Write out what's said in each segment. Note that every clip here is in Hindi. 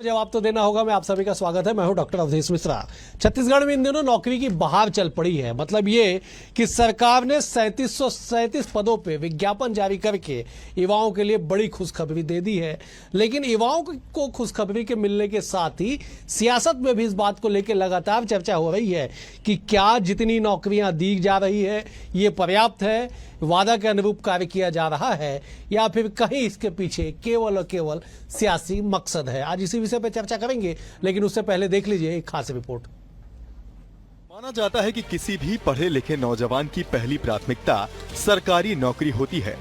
जवाब तो देना होगा। मैं आप सभी का स्वागत है। मैं हूं डॉक्टर अवधेश मिश्रा। छत्तीसगढ़ में इन दिनों नौकरी की बहार चल पड़ी है। मतलब ये कि सरकार ने 3737 पदों पे विज्ञापन जारी करके युवाओं के लिए बड़ी खुशखबरी दे दी है। लेकिन युवाओं को खुशखबरी के मिलने के साथ ही सियासत में भी इस बात को लेकर लगातार चर्चा हो रही है कि क्या जितनी नौकरियां दी जा रही है ये पर्याप्त है, वादा के अनुरूप कार्य किया जा रहा है, या फिर कहीं इसके पीछे केवल और केवल सियासी मकसद है। आज इसी विषय पर चर्चा करेंगे, लेकिन उससे पहले देख लीजिए एक खास रिपोर्ट। माना जाता है कि किसी भी पढ़े लिखे नौजवान की पहली प्राथमिकता सरकारी नौकरी होती है।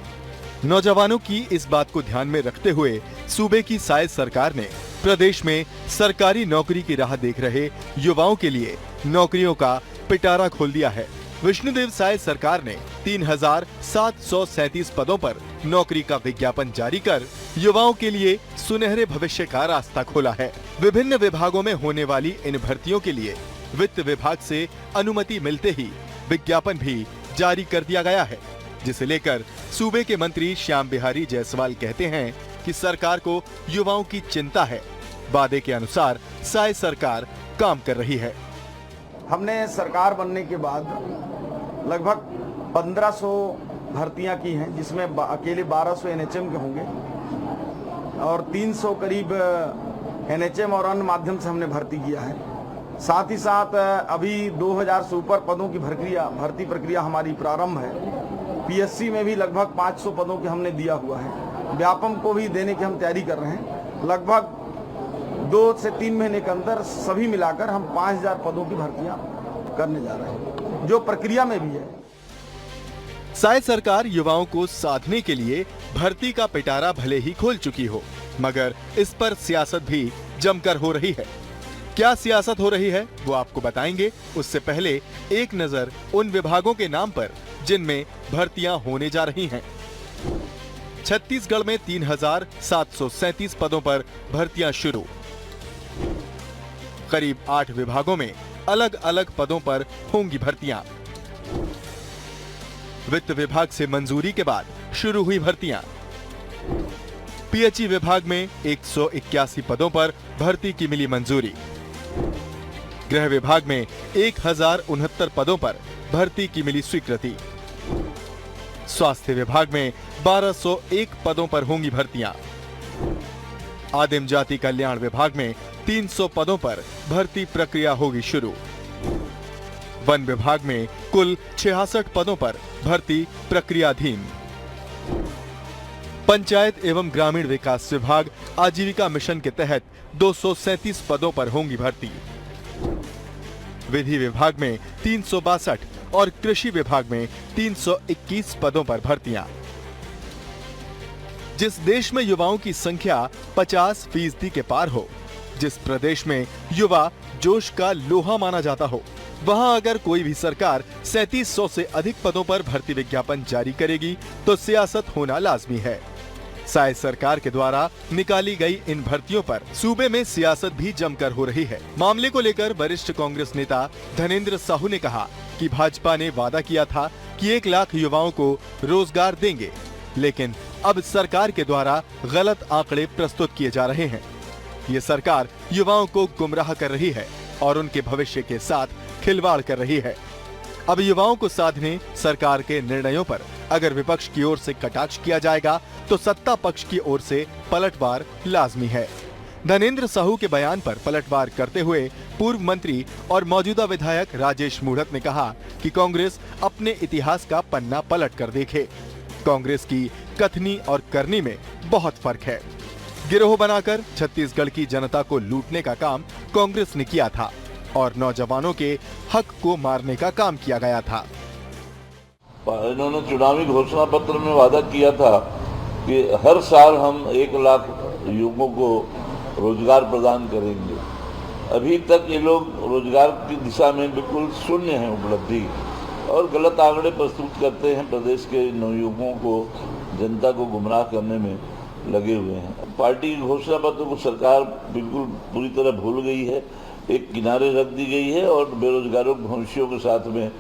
नौजवानों की इस बात को ध्यान में रखते हुए सूबे की साय सरकार ने प्रदेश में सरकारी नौकरी की राह देख रहे युवाओं के लिए नौकरियों का पिटारा खोल दिया है। विष्णुदेव साय सरकार ने 3737 पदों पर नौकरी का विज्ञापन जारी कर युवाओं के लिए सुनहरे भविष्य का रास्ता खोला है। विभिन्न विभागों में होने वाली इन भर्तियों के लिए वित्त विभाग से अनुमति मिलते ही विज्ञापन भी जारी कर दिया गया है, जिसे लेकर सूबे के मंत्री श्याम बिहारी जायसवाल कहते हैं कि सरकार को युवाओं की चिंता है। वादे के अनुसार साय सरकार काम कर रही है। हमने सरकार बनने के बाद लगभग 1500 भर्तियां की हैं, जिसमें अकेले 1200 एनएचएम के होंगे और 300 करीब एनएचएम और अन्य माध्यम से हमने भर्ती किया है। साथ ही साथ अभी 2000 से ऊपर पदों की भर्ती प्रक्रिया हमारी प्रारंभ है। पीएससी में भी लगभग 500 पदों के हमने दिया हुआ है। व्यापम को भी देने की हम तैयारी कर रहे हैं। लगभग 2 से 3 महीने के अंदर सभी मिलाकर हम 5000 पदों की भर्तियां करने जा रहे हैं, जो प्रक्रिया में भी है। साय सरकार युवाओं को साधने के लिए भर्ती का पिटारा भले ही खोल चुकी हो, मगर इस पर सियासत भी जमकर हो रही है। क्या सियासत हो रही है वो आपको बताएंगे। उससे पहले एक नजर उन विभागों के नाम पर जिनमें भर्तियां होने जा रही हैं। छत्तीसगढ़ में 3737 पदों पर भर्तियां शुरू। करीब 8 विभागों में अलग अलग पदों पर होंगी भर्तियां। वित्त विभाग से मंजूरी के बाद शुरू हुई भर्तियां। पीएचई विभाग में 181 पदों पर भर्ती की मिली मंजूरी। गृह विभाग में 1069 पदों पर भर्ती की मिली स्वीकृति। स्वास्थ्य विभाग में 1201 पदों पर होंगी भर्तियां। आदिम जाति कल्याण विभाग में 300 पदों पर भर्ती प्रक्रिया होगी शुरू। वन विभाग में कुल 66 पदों पर भर्ती प्रक्रियाधीन। पंचायत एवं ग्रामीण विकास विभाग आजीविका मिशन के तहत 237 पदों पर होंगी भर्ती। विधि विभाग में 362 और कृषि विभाग में 321 पदों पर भर्तियां। जिस देश में युवाओं की संख्या 50% के पार हो, जिस प्रदेश में युवा जोश का लोहा माना जाता हो, वहां अगर कोई भी सरकार 3700 से अधिक पदों पर भर्ती विज्ञापन जारी करेगी तो सियासत होना लाजमी है। साय सरकार के द्वारा निकाली गई इन भर्तियों पर सूबे में सियासत भी जमकर हो रही है। मामले को लेकर वरिष्ठ कांग्रेस नेता धनेंद्र साहू ने कहा कि भाजपा ने वादा किया था कि 1 लाख युवाओं को रोजगार देंगे, लेकिन अब सरकार के द्वारा गलत आंकड़े प्रस्तुत किए जा रहे हैं। ये सरकार युवाओं को गुमराह कर रही है और उनके भविष्य के साथ खिलवाड़ कर रही है। अब युवाओं को साधने सरकार के निर्णयों पर अगर विपक्ष की ओर से कटाक्ष किया जाएगा तो सत्ता पक्ष की ओर से पलटवार लाजमी है। धनेंद्र साहू के बयान पर पलटवार करते हुए पूर्व मंत्री और मौजूदा विधायक राजेश मूढ़त ने कहा कि कांग्रेस अपने इतिहास का पन्ना पलट कर देखे। कांग्रेस की कथनी और करनी में बहुत फर्क है। गिरोह बनाकर छत्तीसगढ़ की जनता को लूटने का काम कांग्रेस ने किया था और नौजवानों के हक को मारने का काम किया गया था। इन्होंने चुनावी घोषणा पत्र में वादा किया था कि हर साल हम 1 लाख युवकों को रोजगार प्रदान करेंगे। अभी तक ये लोग रोजगार की दिशा में बिल्कुल शून्य है उपलब्धि और गलत आंकड़े प्रस्तुत करते हैं। प्रदेश के नवयुवकों को, जनता को गुमराह करने में लगे हुए हैं। पार्टी की घोषणा पत्र को सरकार बिल्कुल पूरी तरह भूल गई है, एक किनारे रख दी गई है और बेरोजगारों के भविष्यों के साथ में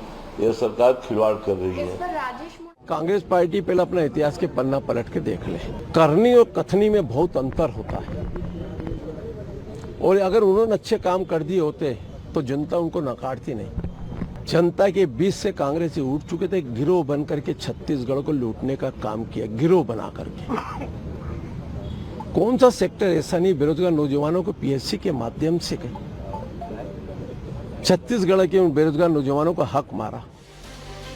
यह सरकार खिलवाड़ कर रही है। कांग्रेस पार्टी पहले अपना इतिहास के पन्ना पलट के देख ले। करनी और कथनी में बहुत अंतर होता है। और अगर उन्होंने अच्छे काम कर दिए होते तो जनता उनको नकारती नहीं। जनता के बीच से कांग्रेस उठ चुके थे, गिरोह बन करके छत्तीसगढ़ को लूटने का काम किया, गिरोह बना करके। कौन सा सेक्टर ऐसा नहीं बेरोजगार नौजवानों को पीएससी के माध्यम से छत्तीसगढ़ के उन बेरोजगार नौजवानों का हक मारा।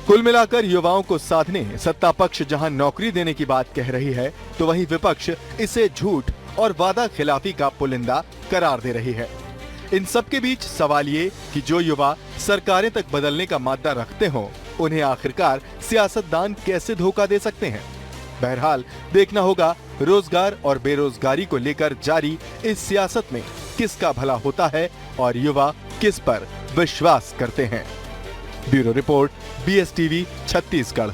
कुल मिलाकर युवाओं को साधने सत्ता पक्ष जहां नौकरी देने की बात कह रही है, तो वहीं विपक्ष इसे झूठ और वादा खिलाफी का पुलिंदा करार दे रही है। इन सब के बीच सवाल ये कि जो युवा सरकारें तक बदलने का मादा रखते हों, उन्हें आखिरकार सियासतदान कैसे धोखा दे सकते हैं। बहरहाल देखना होगा रोजगार और बेरोजगारी को लेकर जारी इस सियासत में किसका भला होता है और युवा किस पर विश्वास करते हैं। Bureau report, BSTV Chhattisgarh.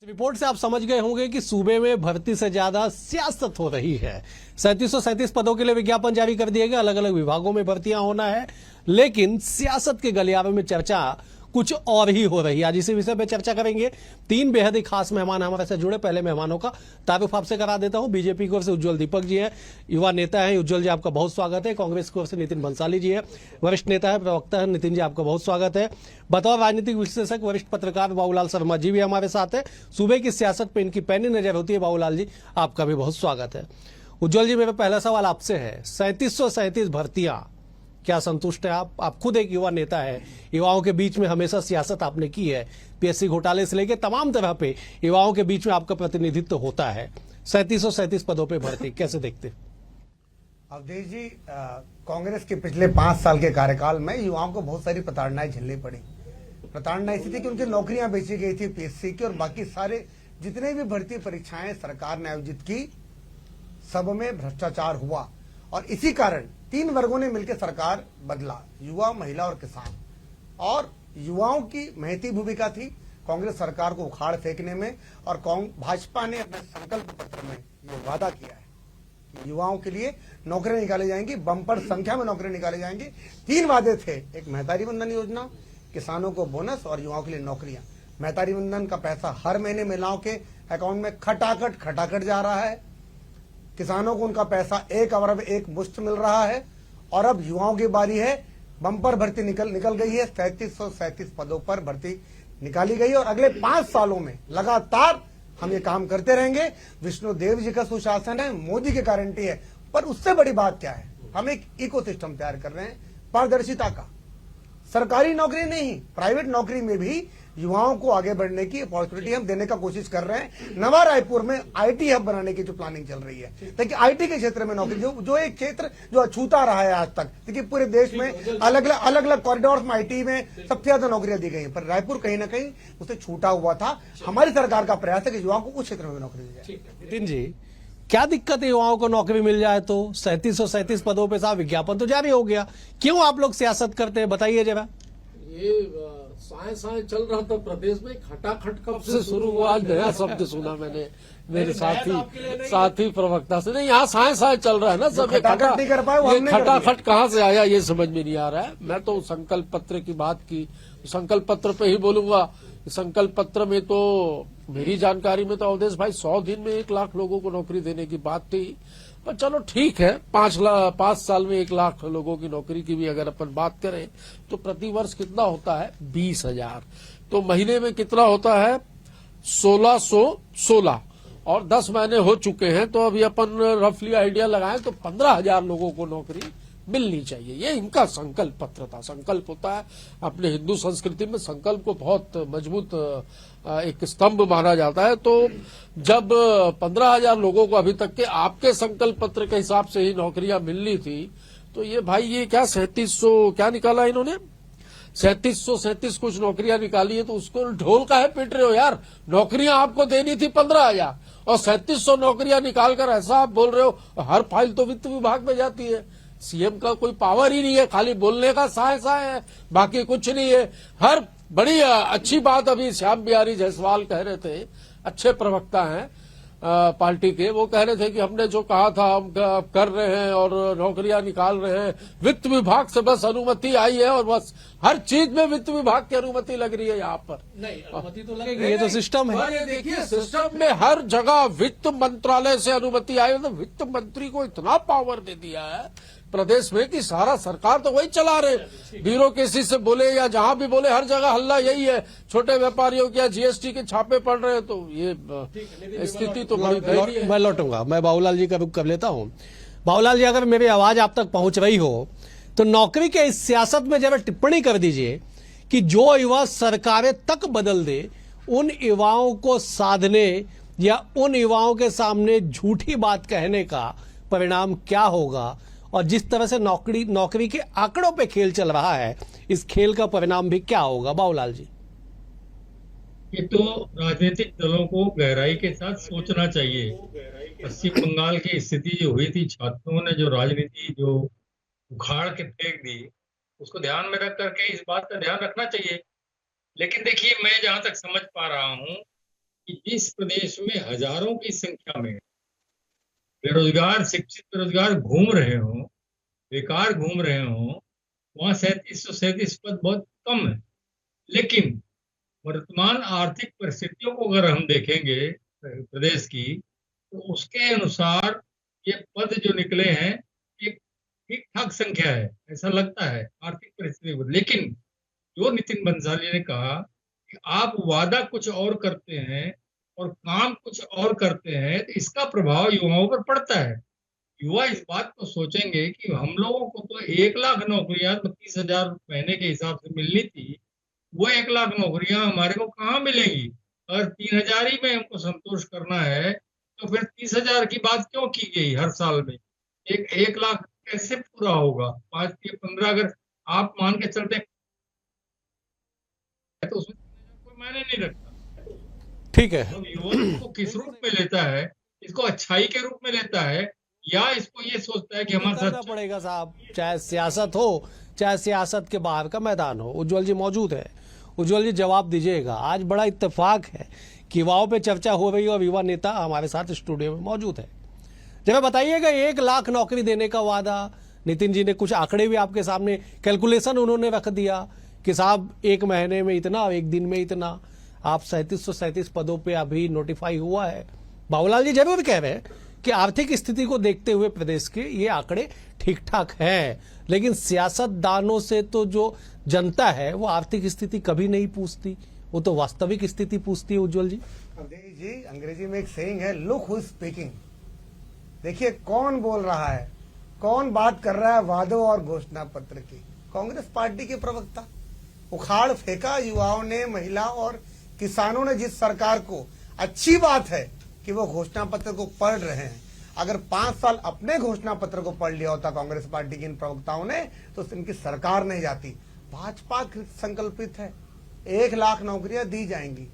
Report से आप समझ गए होंगे कि सूबे में भर्ती से ज्यादा सियासत हो रही है। 3737 पदों के लिए विज्ञापन जारी कर दिए गए, अलग अलग विभागों में भर्तियां होना है, लेकिन सियासत के गलियारे में चर्चा कुछ और ही हो रही है। आज इसी विषय पर चर्चा करेंगे। 3 बेहद ही खास मेहमान हमारे से जुड़े। पहले मेहमानों का तारुफ आपसे करा देता हूं। बीजेपी की ओर से उज्जवल दीपक जी हैं, युवा नेता हैं। उज्जवल जी, आपका बहुत स्वागत है। कांग्रेस की ओर से नितिन भंसाली जी है, वरिष्ठ नेता है, प्रवक्ता है। नितिन जी, आपका बहुत स्वागत है। बतौर राजनीतिक विश्लेषक वरिष्ठ पत्रकार बाबूलाल शर्मा जी भी हमारे साथ है। सूबे की सियासत पर इनकी पैनी नजर होती है। बाबूलाल जी, आपका भी बहुत स्वागत है। उज्जवल जी, मेरा पहला सवाल आपसे है। 3737 भर्तियां, क्या संतुष्ट है आप खुद एक युवा नेता है, युवाओं के बीच में हमेशा सियासत आपने की है, पीएससी घोटाले से लेकर तमाम तरह पे युवाओं के बीच में आपका प्रतिनिधित्व होता है। 3737 पदों पे भर्ती कैसे देखते? अवधेश जी, कांग्रेस के पिछले 5 साल के कार्यकाल में युवाओं को बहुत सारी प्रताड़नाएं झेलनी पड़ी। प्रताड़ना ऐसी थी कि उनकी नौकरियां बेची गई थी पीएससी की, और बाकी सारे जितने भी भर्ती परीक्षाएं सरकार ने आयोजित की, सब में भ्रष्टाचार हुआ। और इसी कारण 3 वर्गों ने मिलकर सरकार बदला, युवा, महिला और किसान। और युवाओं की महती भूमिका थी कांग्रेस सरकार को उखाड़ फेंकने में। और भाजपा ने अपने संकल्प पत्र में ये वादा किया है कि युवाओं के लिए नौकरियां निकाली जाएंगी, बम्पर संख्या में नौकरियां निकाली जाएंगी। 3 वादे थे, एक महतारी वंदन योजना, किसानों को बोनस और युवाओं के लिए नौकरियां। महतारी वंदन का पैसा हर महीने महिलाओं के अकाउंट में खटाखट जा रहा है। किसानों को उनका पैसा 1 अरब 1 मुश्त मिल रहा है। और अब युवाओं की बारी है। बम्पर भर्ती निकल गई है। 3737 पदों पर भर्ती निकाली गई है और अगले 5 सालों में लगातार हम ये काम करते रहेंगे। विष्णुदेव जी का सुशासन है, मोदी की गारंटी है। पर उससे बड़ी बात क्या है, हम एक इकोसिस्टम तैयार कर रहे हैं पारदर्शिता का। सरकारी नौकरी नहीं, प्राइवेट नौकरी में भी युवाओं को आगे बढ़ने की अपॉर्चुनिटी हम देने का कोशिश कर रहे हैं। नवा रायपुर में आईटी हब बनाने की जो प्लानिंग चल रही है, ताकि आईटी के क्षेत्र में नौकरी, जो एक क्षेत्र जो अछूता रहा है आज तक। देखिए, पूरे देश में अलग अलग कॉरिडोर में आईटी में सबसे ज्यादा नौकरियां दी गई हैं, पर रायपुर कहीं ना कहीं उसे छूटा हुआ था। हमारी सरकार का प्रयास है कि युवाओं को उस क्षेत्र में नौकरी दी जाए। नितिन जी, क्या दिक्कत है युवाओं को नौकरी मिल जाए तो? 3737 पदों पे साहब विज्ञापन तो जारी हो गया, क्यों आप लोग सियासत करते हैं, बताइए जरा। ये साए चल रहा था प्रदेश में, खटाखट कब से शुरू हुआ, नया शब्द सुना मैंने मेरे साथी प्रवक्ता से। नहीं, यहाँ साए चल रहा है ना सब। खटाखट कहाँ से आया ये समझ में नहीं आ रहा है। मैं तो संकल्प पत्र की बात की, संकल्प पत्र पे ही बोलूंगा। संकल्प पत्र में तो मेरी जानकारी में तो अवधेश भाई 100 दिन में 1 लाख लोगों को नौकरी देने की बात थी। पर चलो ठीक है, 5 साल में 1 लाख लोगों की नौकरी की भी अगर अपन बात करें तो प्रति वर्ष कितना होता है? 20,000। तो महीने में कितना होता है? 1616। और 10 महीने हो चुके हैं, तो अभी अपन रफली आइडिया लगाएं तो 15,000 लोगों को नौकरी मिलनी चाहिए। ये इनका संकल्प पत्र था। संकल्प होता है अपने हिंदू संस्कृति में, संकल्प को बहुत मजबूत एक स्तंभ माना जाता है। तो जब 15,000 लोगों को अभी तक के आपके संकल्प पत्र के हिसाब से ही नौकरियां मिलनी थी, तो ये भाई ये क्या 3700 क्या निकाला इन्होंने? 3737 कुछ नौकरियां निकाली है, तो उसको ढोल का है पीट रहे हो यार। नौकरियां आपको देनी थी 15,000 और 3700 नौकरियां निकालकर ऐसा आप बोल रहे हो। हर फाइल तो वित्त विभाग में जाती है, सीएम का कोई पावर ही नहीं है, खाली बोलने का साय है, बाकी कुछ नहीं है। हर बड़ी अच्छी बात अभी श्याम बिहारी जायसवाल कह रहे थे, अच्छे प्रवक्ता हैं। पार्टी के, वो कह रहे थे कि हमने जो कहा था हम कर रहे हैं और नौकरियां निकाल रहे हैं। वित्त विभाग से बस अनुमति आई है और बस हर चीज में वित्त विभाग की अनुमति लग रही है यहाँ पर। नहीं, अनुमति तो लगेगी, ये तो सिस्टम है। और ये देखिए सिस्टम में हर जगह वित्त मंत्रालय से अनुमति आई है, तो वित्त मंत्री को इतना पावर दे दिया है प्रदेश में कि सारा सरकार तो वही चला रहे। ब्यूरोक्रेसी से बोले या जहां भी बोले हर जगह हल्ला यही है। छोटे व्यापारियों के जीएसटी के छापे पड़ रहे हैं, तो ये स्थिति तो बड़ी दयनीय है। मैं लौटूंगा, मैं बाबूलाल जी का रुख कर लेता हूं। बाबूलाल जी, अगर मेरी आवाज आप तक पहुंच रही हो तो नौकरी के इस सियासत में जब टिप्पणी कर दीजिए कि जो युवा सरकारें तक बदल दे, उन युवाओं को साधने या उन युवाओं के सामने झूठी बात कहने का परिणाम क्या होगा, और जिस तरह से नौकरी के आंकड़ों पे खेल चल रहा है, इस खेल का परिणाम भी क्या होगा? बाबूलाल जी, ये तो राजनीतिक दलों को गहराई के साथ सोचना चाहिए। पश्चिम बंगाल की स्थिति जो हुई थी, छात्रों ने जो राजनीति जो उखाड़ के फेंक दी, उसको ध्यान में रख करके इस बात का ध्यान रखना चाहिए। लेकिन देखिए, मैं जहां तक समझ पा रहा हूं कि जिस प्रदेश में हजारों की संख्या में बेरोजगार, शिक्षित बेरोजगार घूम रहे हों, बेकार घूम रहे हों, वहां 3737 पद बहुत कम है। लेकिन वर्तमान आर्थिक परिस्थितियों को अगर हम देखेंगे प्रदेश की, तो उसके अनुसार ये पद जो निकले हैं एक ठीक ठाक संख्या है, ऐसा लगता है आर्थिक परिस्थिति को। लेकिन जो नितिन बंसाली ने कहा कि आप वादा कुछ और करते हैं और काम कुछ और करते हैं, तो इसका प्रभाव युवाओं पर पड़ता है। युवा इस बात को सोचेंगे कि हम लोगों को तो 1 लाख नौकरियां 32,000 महीने के हिसाब से मिलनी थी, वो 1 लाख नौकरियां हमारे को कहाँ मिलेंगी? अगर 3,000 ही में हमको संतोष करना है, तो फिर 30,000 की बात क्यों की गई हर साल में? 1 लाख कैसे पूरा होगा? 5 के 15 अगर आप मान के चलते हैं तो उसमें कोई मायने नहीं रखता। ठीक है। तो युवा को किस रूप में लेता है? इसको अच्छाई के रूप में लेता है, या इसको ये सोचता है कि हमारे करना साथ पड़ेगा साहब, चाहे सियासत हो चाहे सियासत के बाहर का मैदान हो। उज्जवल जी मौजूद है, उज्जवल जी जवाब दीजिएगा। आज बड़ा इत्तेफाक है कि युवाओं पे चर्चा हो रही है और युवा नेता हमारे साथ स्टूडियो में मौजूद है। जब बताइएगा 1 लाख नौकरी देने का वादा, नितिन जी ने कुछ आंकड़े भी आपके सामने, कैलकुलेशन उन्होंने रख दिया कि साहब 1 महीने में इतना और 1 दिन में इतना। आप 3737 पदों पे अभी नोटिफाई हुआ है। बाबूलाल जी जरूर कह रहे हैं कि आर्थिक स्थिति को देखते हुए प्रदेश के ये आंकड़े ठीक ठाक हैं, लेकिन सियासतदानों से तो जो जनता है वो आर्थिक स्थिति कभी नहीं पूछती, वो तो वास्तविक स्थिति पूछती है। उज्जवल जी, जी अंग्रेजी में एक सेइंग है, लुक हु इज स्पीकिंग। देखिए कौन बोल रहा है, कौन बात कर रहा है वादों और घोषणा पत्र की? कांग्रेस पार्टी के प्रवक्ता। उखाड़ फेंका युवाओं ने, महिला और किसानों ने जिस सरकार को। अच्छी बात है कि वो घोषणा पत्र को पढ़ रहे हैं। अगर 5 साल अपने घोषणा पत्र को पढ़ लिया होता कांग्रेस पार्टी के इन प्रवक्ताओं ने, तो इनकी सरकार नहीं जाती। भाजपा संकल्पित है 1 लाख नौकरियां दी जाएंगी।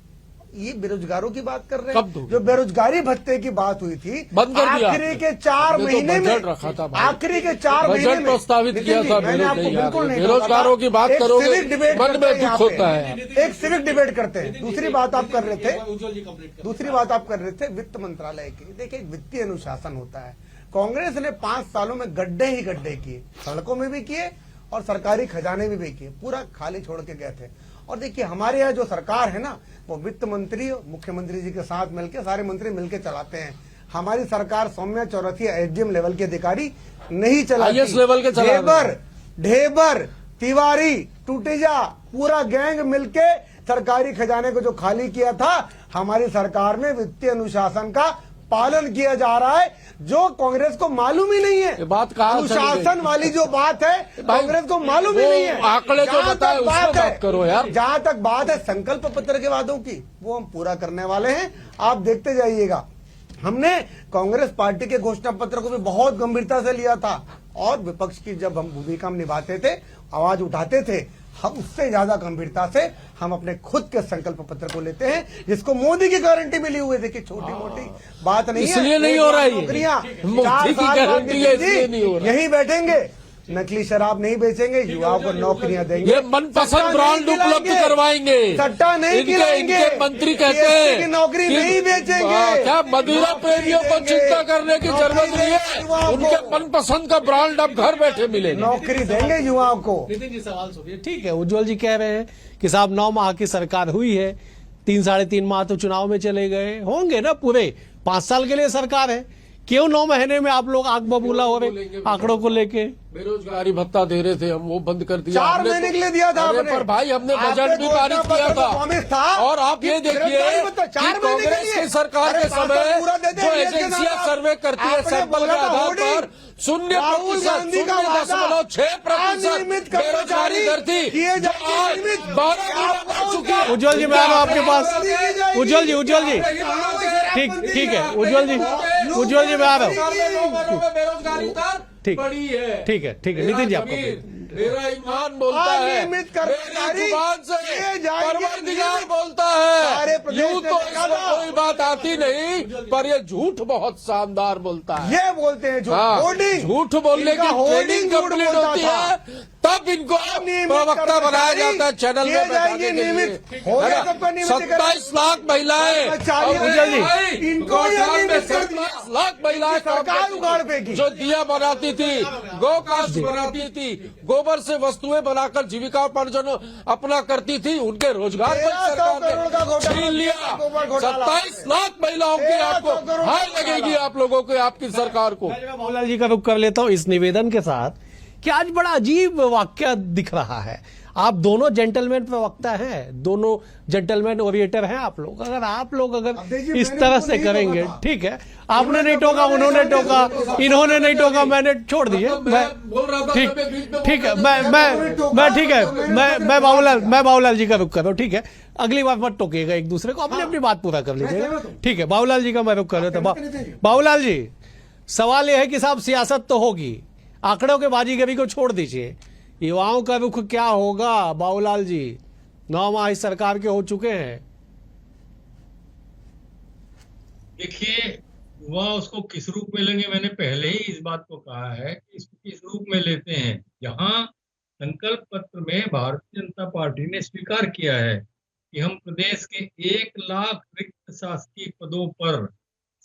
ये बेरोजगारों की बात कर रहे हैं। जो बेरोजगारी भत्ते की बात हुई थी, बंद कर दिया। आखिरी के 4 महीने में रखा था, आखिरी के 4 महीने में प्रस्तावित किया था। मैंने आपको बिल्कुल नहीं, बेरोजगारों की बात करोगे, मन में दुख होता है। एक सिविक डिबेट करते हैं। दूसरी बात आप कर रहे थे वित्त मंत्रालय की। देखिए वित्तीय अनुशासन होता है। कांग्रेस ने 5 सालों में गड्ढे ही गड्ढे किए, सड़कों में भी किए और सरकारी खजाने में भी किए, पूरा खाली छोड़ के गए थे। और देखिए हमारे यहाँ जो सरकार है ना, वो वित्त मंत्री मुख्यमंत्री जी के साथ मिलकर सारे मंत्री मिलकर चलाते हैं। हमारी सरकार सौम्या चौरसिया एसडीएम लेवल के अधिकारी नहीं चलाती, IAS लेवल के ढेबर तिवारी टूटेजा पूरा गैंग मिलके सरकारी खजाने को जो खाली किया था, हमारी सरकार में वित्तीय अनुशासन का पालन किया जा रहा है, जो कांग्रेस को मालूम ही नहीं है। बात कहाँ अनुशासन वाली जो बात है कांग्रेस को मालूम ही नहीं है। आंकड़े जो बताए उसमें बात करो यार। जहां तक बात है संकल्प पत्र के वादों की, वो हम पूरा करने वाले हैं, आप देखते जाइएगा। हमने कांग्रेस पार्टी के घोषणा पत्र को भी बहुत गंभीरता से लिया था, और विपक्ष की जब हम भूमिका निभाते थे, आवाज उठाते थे, हम उससे ज्यादा गंभीरता से हम अपने खुद के संकल्प पत्र को लेते हैं, जिसको मोदी की गारंटी मिली हुई है। देखिए छोटी मोटी बात नहीं है, इसलिए नहीं हो रहा है, नौकरियां 4 साल बाद यही यही बैठेंगे नकली शराब नहीं बेचेंगे, युवाओं को नौकरियां देंगे, ये मनपसंद ब्रांड उपलब्ध करवाएंगे, सट्टा नहीं खिलाएंगे, इनके मंत्री कहते PSC हैं की नौकरी कि- नहीं बेचेंगे, क्या मदिरा प्रेमियों को चिंता करने की जरूरत नहीं है, उनके मनपसंद का ब्रांड अब घर बैठे मिलेगा। नौकरी देंगे युवाओं को। नितिन जी सवाल सुनिए। ठीक है, उज्जवल जी कह रहे हैं कि साहब 9 माह की सरकार हुई है, 3-3.5 माह तो चुनाव में चले गए होंगे ना, पूरे 5 साल के लिए सरकार है, क्यों 9 महीने में आप लोग आग बबूला हो रहे आंकड़ों को लेके? बेरोजगारी भत्ता दे रहे थे हम, वो बंद कर दिया 4 हमने महीने तो- के लिए दिया था अरे आपने। पर भाई हमने आपने बजट भी घोषणा पारित किया पत्र में प्रॉमिस था था। और आप ये कि देखिए बेरोजगारी भत्ता कि 4 महीने के कांग्रेस लिए। की सरकार अरे के 5 साल समय पूरा देते जो हैं, ये एजेंसियां नाम। सर्वे करती है आपने सैंपल के बोला था आधार होर्डिंग। पर 0% राहुल गांधी का वादा 0.6% अनियमित बेरोजगारी दर थी, किए जो जाएंगे आज नियमित। 12 गुना बढ़ चुकी है। उज्जवल जी मैं आ रहा हूं आपके पास। उज्जवल जी ठीक है, उज्जवल जी मैं आ रहा हूं। बेरोजगारी दर ठीक बड़ी है। ठीक है नितिन जी आपको मेरा ईमान बोलता है, अनियमित कर्मचारी मेरी जुबान से किए जाएंगे परवरदिगार नियमित। बोलता सारे है, प्रदेश यूं ने तो देखा इसमें था। कोई बात आती नहीं, पर ये झूठ बहुत शानदार बोलता है। ये बोलते हैं जो हाँ, होर्डिंग, झूठ बोलने इनका की होर्डिंग ट्रेनिंग झूठ कंप्लीट बोलता होती था। है, तब इनको नियमित प्रवक्ता बनाया कर्मचारी जाता है चैनल किए में बैठाने जाएंगे के लिए। नियमित। हो गया सबका नियमित 27 लाख महिलाएं, कर्मचारी और उज्जवल जी, इनको ये गौठान में नियमित कर दिया। 27 लाख महिलाएं काम सरकार करती थी, उगाड़ फेंकी। जो दिया बनाती थी, गौ काष्ठ बनाती थी, गोबर से वस्तुएं बनाकर जीविकापार्जन अपना करती थी, उनके रोजगार पर 1300 सरकार करोड़ का ने घोटाला छीन लिया। गोबर घोटाला। 27 लाख महिलाओं की 1300 आपको करोड़ हाय का लगेगी, घोटाला। आप लोगों को, आपकी सरकार को। मैं बाबूलाल जी का रुख कर लेता हूं इस निवेदन के साथ कि आज बड़ा अजीब वाक्य दिख रहा है। आप दोनों जेंटलमैन प्रवक्ता हैं, दोनों जेंटलमैन ओरिएटर हैं आप लोग। अगर आप लोग अगर देखिए, इस मैंने तरह उनको से नहीं करेंगे, टोका था। ठीक है, आपने नहीं टोका, उन्होंने टोका, इन्होंने नहीं टोका, मैंने छोड़ दिए। मैं बोल रहा था, ठीक मैं बीच में ठीक है, बोल रहा था। मैं ठीक है, मैं बाबूलाल जी का रुख कर रहा हूं। ठीक है, अगली बार मत टोकिएगा एक दूसरे को, अपनी अपनी बात पूरा कर लीजिएगा। ठीक है, बाबूलाल जी का मैं रुख कर रहा था। बाबूलाल जी, सवाल यह है कि साहब सियासत तो होगी, आंकड़ों के बाजीगरी को छोड़ दीजिए, युवाओं का रुख क्या होगा? बाबूलाल जी 9 माह इस सरकार के हो चुके हैं। देखिए, युवा उसको किस रूप में लेंगे, मैंने पहले ही इस बात को कहा है कि इसको किस रूप में लेते हैं। जहां संकल्प पत्र में भारतीय जनता पार्टी ने स्वीकार किया है कि हम प्रदेश के 1 लाख रिक्त शासकीय पदों पर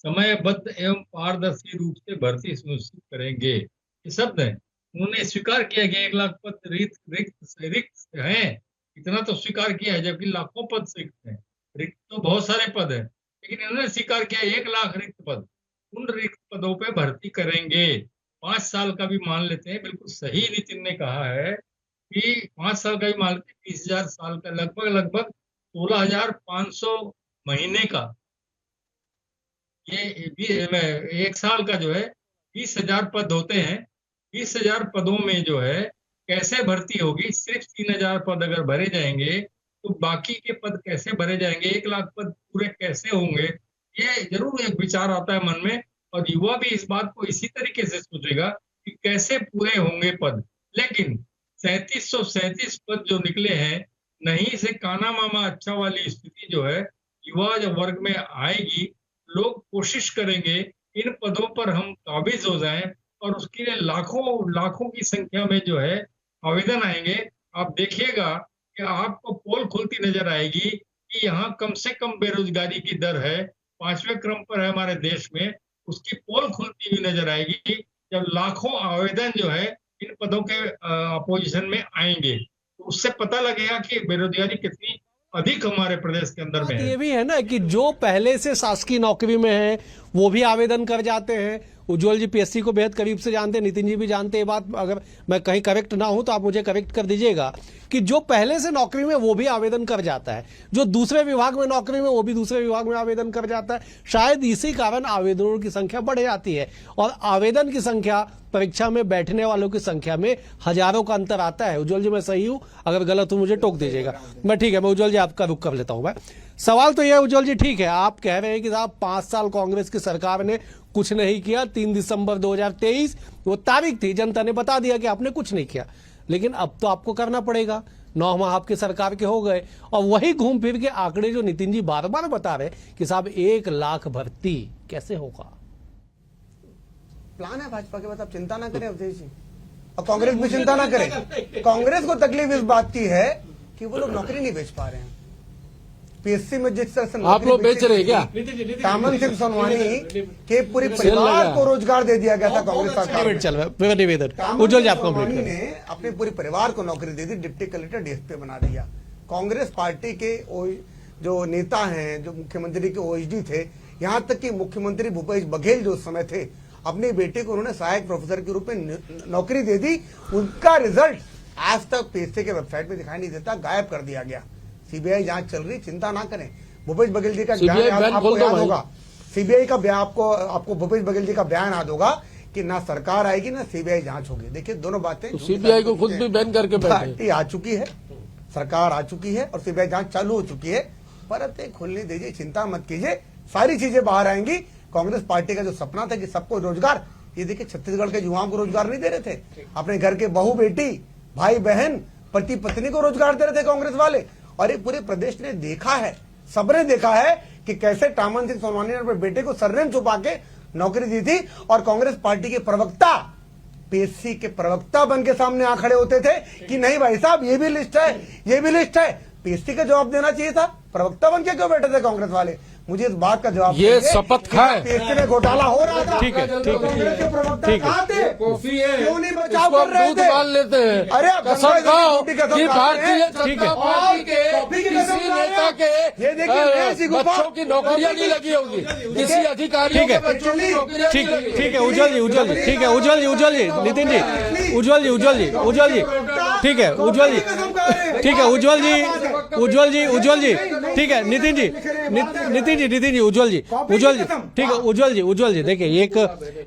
समयबद्ध एवं पारदर्शी रूप से भर्ती सुनिश्चित करेंगे, ये शब्द है। उन्होंने स्वीकार किया कि 1 लाख पद रिक्त हैं, इतना तो स्वीकार किया है, जबकि लाखों पद रिक्त हैं। रिक्त तो बहुत सारे पद हैं, लेकिन इन्होंने स्वीकार किया 1 लाख रिक्त पद, उन रिक्त पदों पे भर्ती करेंगे। 5 साल का भी मान लेते हैं, बिल्कुल सही नितिन ने कहा है कि 5 साल का भी मान लेते हैं, 20,000 साल का, लगभग 16,500 महीने का, ये 1 साल का जो है 20,000 पद होते हैं। 20,000 पदों में जो है कैसे भर्ती होगी? सिर्फ 3,000 पद अगर भरे जाएंगे तो बाकी के पद कैसे भरे जाएंगे? 1 लाख पद पूरे कैसे होंगे? ये जरूर एक विचार आता है मन में, और युवा भी इस बात को इसी तरीके से सोचेगा कि कैसे पूरे होंगे पद। लेकिन 3737 पद जो निकले हैं, नहीं से काना मामा अच्छा वाली स्थिति जो है युवा जब वर्ग में आएगी, लोग कोशिश करेंगे इन पदों पर हम काबिज हो जाएं, और उसके लिए लाखों की संख्या में जो है आवेदन आएंगे। आप देखिएगा कि आपको पोल खुलती नजर आएगी कि यहाँ कम से कम बेरोजगारी की दर है, 5वें क्रम पर है हमारे देश में, उसकी पोल खुलती हुई नजर आएगी जब लाखों आवेदन जो है इन पदों के अपोजिशन में आएंगे। तो उससे पता लगेगा कि बेरोजगारी कितनी अधिक हमारे प्रदेश के अंदर में बात है। ये भी है ना कि जो पहले से शासकीय नौकरी में है वो भी आवेदन कर जाते हैं। उज्जवल जी पीएससी को बेहद करीब से जानते हैं, नितिन जी भी जानते हैं बात। अगर मैं कहीं करेक्ट ना हूं तो आप मुझे करेक्ट कर दीजिएगा कि जो पहले से नौकरी में वो भी आवेदन कर जाता है, जो दूसरे विभाग में नौकरी में वो भी दूसरे विभाग में आवेदन कर जाता है। शायद इसी कारण आवेदनों की संख्या बढ़ जाती है, और आवेदन की संख्या परीक्षा में बैठने वालों की संख्या में हजारों का अंतर आता है। उज्जवल जी मैं सही हूं? अगर गलत हूं मुझे टोक दीजिएगा। मैं ठीक है, मैं उज्जवल जी आपका रुख कर लेता हूं। मैं सवाल तो यह है उज्जवल जी, ठीक है, आप कह रहे हैं कि साहब 5 साल कांग्रेस की सरकार ने कुछ नहीं किया। 3 दिसंबर 2023 वो तारीख थी, जनता ने बता दिया कि आपने कुछ नहीं किया, लेकिन अब तो आपको करना पड़ेगा। 9 माह आपकी सरकार के हो गए, और वही घूम फिर के आंकड़े जो नितिन जी बार बार बता रहे कि साहब 1 लाख भर्ती कैसे होगा? प्लान है भाजपा के बाद, आप चिंता ना करें अवधेश जी। और कांग्रेस भी चिंता ना करे। कांग्रेस को तकलीफ इस बात की है कि वो लोग नौकरी नहीं बेच पा रहे हैं। पीएससी में जिस तरह से आप लोग बेच रहे हैं क्या? दामन सिंह सोनवानी के पूरे परिवार को रोजगार दे दिया गया था कांग्रेस सरकार में। चल रहा है निवेदन उज्जवल जी आप कंप्लीट सोनवानी करें। ने अपने पूरे परिवार को नौकरी दे दी, डिप्टी कलेक्टर डीएसपी बना दिया। कांग्रेस पार्टी के जो नेता हैं, जो मुख्यमंत्री के ओएसडी थे, यहाँ तक कि मुख्यमंत्री भूपेश बघेल जो उस समय थे, अपनी बेटी को उन्होंने सहायक प्रोफेसर के रूप में नौकरी दे दी। उनका रिजल्ट आज तक पीएससी के वेबसाइट में दिखाई नहीं देता, गायब कर दिया गया। सीबीआई जांच चल रही, चिंता ना करें। भूपेश बघेल जी का बयान आपको याद होगा, सीबीआई का बयान आपको भूपेश बघेल जी का बयान याद होगा कि ना सरकार आएगी ना सीबीआई जांच होगी। देखिए दोनों बातें, सीबीआई को खुद भी बैन करके बैठे। पार्टी आ चुकी है, सरकार आ चुकी है और सीबीआई जांच चालू हो चुकी है। परतें खुलने दीजिए, चिंता मत कीजिए, सारी चीजें बाहर आएंगी। कांग्रेस पार्टी का जो सपना था कि सबको रोजगार, ये देखिए छत्तीसगढ़ के युवाओं को रोजगार नहीं दे रहे थे, अपने घर के बहू बेटी, भाई बहन, पति पत्नी को रोजगार दे रहे थे कांग्रेस वाले। और ये पूरे प्रदेश ने देखा है, सबने देखा है कि कैसे टामन सिंह सोनवानी ने अपने बेटे को सरनेम छुपा के नौकरी दी थी और कांग्रेस पार्टी के प्रवक्ता पीएससी के प्रवक्ता बन के सामने आ खड़े होते थे कि नहीं भाई साहब ये भी लिस्ट है, ये भी लिस्ट है। पीएससी का जवाब देना चाहिए था, प्रवक्ता बन के क्यों बैठे थे कांग्रेस वाले? मुझे इस बात का जवाब ये दीजिए। शपथ खाए। पीएससी में घोटाला हो रहा था, ठीक है, ठीक है, कांग्रेस के प्रवक्ता ठीक है। कहाँ थे? कॉफी है, क्यों नहीं बचाव इसको कर रहे दूध थे? मान लेते हैं। अरे आप कसम गंगा खाओ जमुना की कसम कि खाते भारतीय हैं। ठीक जनता है। पार्टी के कॉफी की कसम किसी खा रहे नेता हैं। के ये देखिए, नया सिगुफा। बच्चों की नौकरियां नहीं लगी होगी, किसी अधिकारी ठीक के है, बच्चों की नौकरियां ठीक नहीं लगी। ठीक है उज्जवल जी, उज्जवल जी, ठीक है उज्जवल जी, नितिन जी, उज्जवल जी, ठीक है उज्जवल जी, ठीक है उज्जवल जी, ठीक है नितिन जी, उज्जवल जी, ठीक है उज्जवल जी, देखिए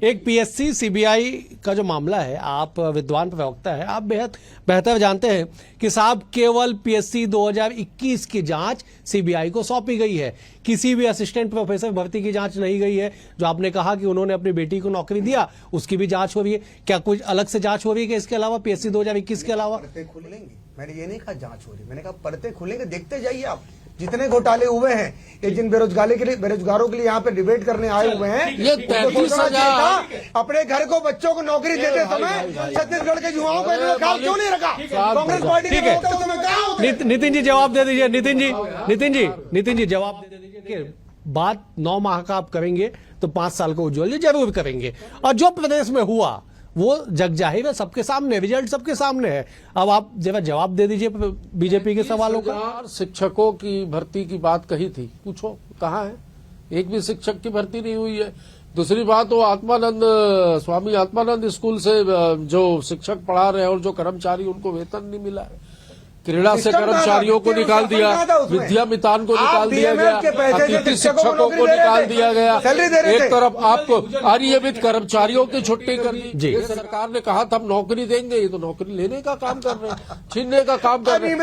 एक पीएससी सीबीआई का जो मामला है, आप विद्वान प्रवक्ता है, आप बेहद बेहतर जानते हैं कि साहब केवल पीएससी 2021 की जांच सीबीआई को सौंपी गई है, किसी भी असिस्टेंट प्रोफेसर भर्ती की जांच नहीं गई है। जो आपने कहा कि उन्होंने अपनी बेटी को नौकरी दिया, उसकी भी जांच हो रही है। क्या कुछ अलग से जांच हो रही है कि इसके अलावा पीएससी 2021 के अलावा? परतें खुलेंगी, मैंने ये नहीं कहा जांच हो रही, मैंने कहा परतें खुलेंगे। देखते जाइए आप, जितने घोटाले हुए हैं, ये जिन बेरोजगारों के लिए यहाँ पे डिबेट करने आए हुए हैं, ये 33,000 अपने घर को बच्चों को नौकरी देते समय छत्तीसगढ़ के युवाओं को इन्होंने ख्याल क्यों नहीं रखा? कांग्रेस पार्टी के लोग तो समय कहाँ होते? नितिन जी जवाब दे दीजिए, नितिन जी जवाब दे दीजिए कि बात 9 माह का आप करेंगे तो 5 साल को उज्जवल जी जरूर करेंगे। और जो प्रदेश में हुआ वो जग जाहिर है, सबके सामने, रिजल्ट सबके सामने है। अब आप जरा जवाब दे दीजिए बीजेपी के सवालों का। शिक्षकों की भर्ती की बात कही थी, पूछो कहाँ है? एक भी शिक्षक की भर्ती नहीं हुई है। दूसरी बात, वो स्वामी आत्मानंद स्कूल से जो शिक्षक पढ़ा रहे हैं और जो कर्मचारी, उनको वेतन नहीं मिला है। क्रीड़ा से कर्मचारियों को निकाल दिया, विद्या मितान को निकाल दिया गया, अतिथि शिक्षकों को निकाल दिया गया। एक तरफ आपको अनियमित कर्मचारियों की छुट्टी कर दी। सरकार ने कहा था हम नौकरी देंगे, ये तो नौकरी लेने का काम कर रहे हैं, छीनने का काम कर रहे हैं।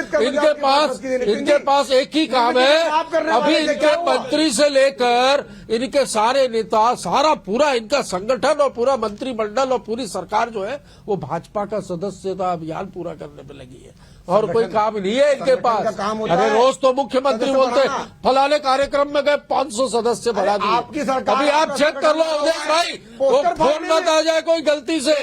इनके पास एक ही काम है, अभी इनके मंत्री से लेकर इनके सारे नेता, सारा पूरा इनका संगठन और पूरा मंत्रिमंडल और पूरी सरकार जो है वो भाजपा का सदस्यता अभियान पूरा करने में लगी है और कोई काम नहीं है इनके पास। अरे रोज तो मुख्यमंत्री बोलते हैं फलाने कार्यक्रम में गए 500 सदस्य बढ़ा दिए। अभी आप चेक कर लो अवधेश भाई, वो फोन मत आ जाए कोई गलती से,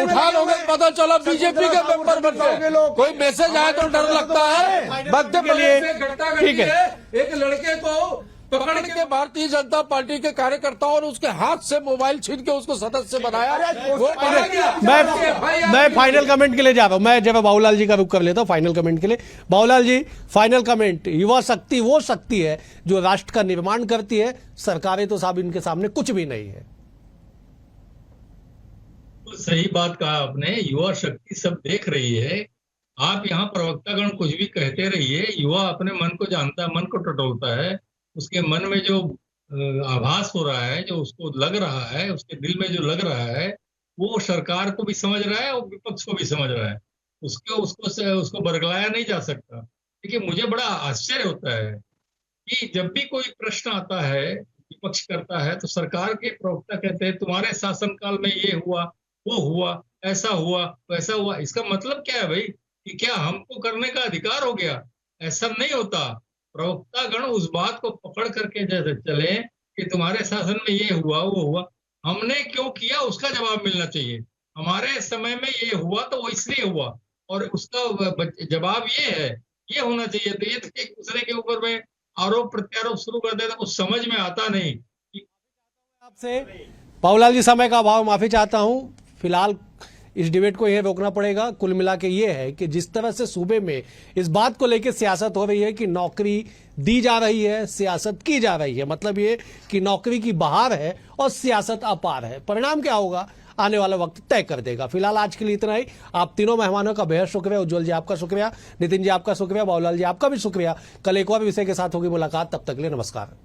उठा लोगे पता चला बीजेपी के मेंबर बन गए, कोई मैसेज आए तो डर लगता है। मध्य प्रदेश में घटना घटी है, एक लड़के को पकड़ के भारतीय जनता पार्टी के कार्यकर्ताओं और उसके हाथ से मोबाइल छीन के उसको सदस्य बनाया। वो मैं फाइनल कमेंट के लिए जा रहा हूं, मैं जब बाबूलाल जी का रुख कर लेता हूं फाइनल कमेंट के लिए। Babulal ji, final comment. युवा शक्ति वो शक्ति है जो राष्ट्र का निर्माण करती है, सरकारें तो साहब इनके सामने कुछ भी नहीं है। तो सही बात कहा आपने, युवा शक्ति सब देख रही है। आप यहाँ प्रवक्तागण कुछ भी कहते रहिए, युवा अपने मन को जानता है, मन को टटोलता है। उसके मन में जो आभास हो रहा है, जो उसको लग रहा है, उसके दिल में जो लग रहा है, वो सरकार को भी समझ रहा है और विपक्ष को भी समझ रहा है। उसको बरगलाया नहीं जा सकता। देखिए, मुझे बड़ा आश्चर्य होता है कि जब भी कोई प्रश्न आता है, विपक्ष करता है, तो सरकार के प्रवक्ता कहते हैं तुम्हारे शासनकाल में ये हुआ, वो हुआ, ऐसा हुआ, वैसा हुआ। इसका मतलब क्या है भाई? कि क्या हमको करने का अधिकार हो गया? ऐसा नहीं होता। प्रवक्तागण उस बात को पकड़ करके जैसे चले कि तुम्हारे शासन में ये हुआ, वो हुआ, हमने क्यों किया, उसका जवाब मिलना चाहिए। हमारे समय में ये हुआ तो वो इसलिए हुआ, और उसका जवाब ये है, ये होना चाहिए। तो ये तो एक दूसरे के ऊपर में आरोप प्रत्यारोप शुरू कर देता, कुछ समझ में आता नहीं। आपसे बाबूलाल जी, समय का अभाव, माफी चाहता हूं, फिलहाल इस डिबेट को यह रोकना पड़ेगा। कुल मिला के ये है कि जिस तरह से सूबे में इस बात को लेकर सियासत हो रही है कि नौकरी दी जा रही है, सियासत की जा रही है, मतलब ये कि नौकरी की बहार है और सियासत अपार है। परिणाम क्या होगा आने वाला वक्त तय कर देगा। फिलहाल आज के लिए इतना ही। आप तीनों मेहमानों का बेहद शुक्रिया। उज्जवल जी आपका शुक्रिया, नितिन जी आपका शुक्रिया, बाबूलाल जी आपका भी शुक्रिया। कल एक और विषय के साथ होगी मुलाकात, तब तक के लिए नमस्कार।